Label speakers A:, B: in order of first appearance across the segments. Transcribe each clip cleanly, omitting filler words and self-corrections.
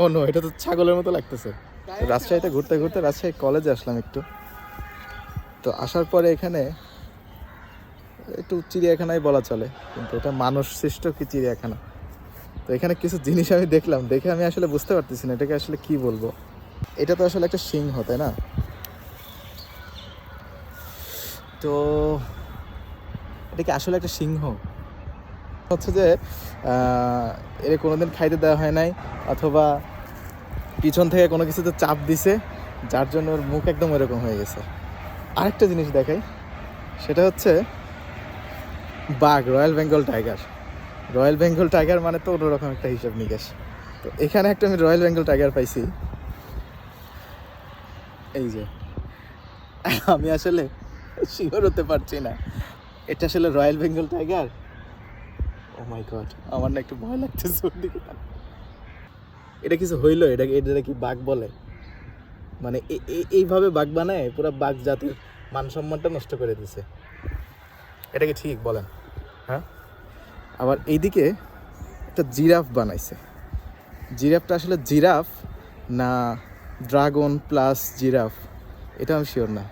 A: ও no, এটা তো ছাগলের মতো লাগতেছে। রাজশাহীতে ঘুরতে ঘুরতে রাজশাহী কলেজে আসলাম একটু, তো আসার পরে এখানে একটু চিড়িয়াখানায় বলা চলে, কিন্তু এটা মানুষ সৃষ্ট কি চিড়িয়াখানা। তো এখানে কিছু জিনিস আমি দেখলাম, দেখে আমি আসলে বুঝতে পারতেছি না এটাকে আসলে কি বলবো। এটা তো আসলে একটা সিংহ, তাই না? তো এটা কি আসলে একটা সিংহ? হচ্ছে যে এর কোনোদিন খাইতে দেওয়া হয় নাই, অথবা পিছন থেকে কোনো কিছুতে চাপ দিছে, যার জন্য ওর মুখ একদম এরকম হয়ে গেছে। আরেকটা জিনিস দেখাই, সেটা হচ্ছে বাঘ, royal Bengal tiger. Royal Bengal tiger মানে তো অন্যরকম একটা হিসাব নিকাশ। তো এখানে একটা আমি রয়্যাল বেঙ্গল টাইগার পাইছি, এই যে। আমি আসলে শিওর হতে পারছি না এটা আসলে রয়্যাল বেঙ্গল টাইগার। ও মাই গড, আমার না একটু ভয় লাগতেছে ওর দিকে। এটা কিছু হইলো? এটা কি বাঘ বলে? মানে এইভাবে বাঘ বানায়, পুরো বাঘ জাতির মান সম্মানটা নষ্ট করে দিছে। এটা কি ঠিক বলেন? হ্যাঁ। আবার এইদিকে একটা জিরাফ বানাইছে। জিরাফটা আসলে জিরাফ না ড্রাগন প্লাস জিরাফ, এটা আমি শিওর না।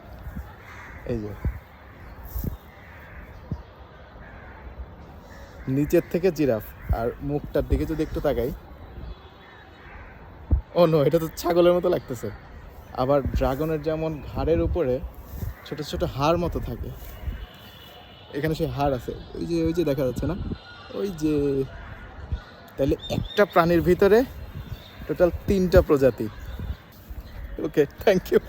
A: এই যে নিচের থেকে জিরাফ, আর মুখটার দিকে যদি একটু তাকাই, ও নো, এটা তো ছাগলের মতো লাগতেছে। আবার ড্রাগনের যেমন ঘাড়ের উপরে ছোট ছোট হাড় মতো থাকে, এখানে সেই হাড় আছে, ওই যে দেখা যাচ্ছে না, ওই যে। তাহলে একটা প্রাণীর ভিতরে টোটাল 3টা প্রজাতি। ওকে, থ্যাংক ইউ।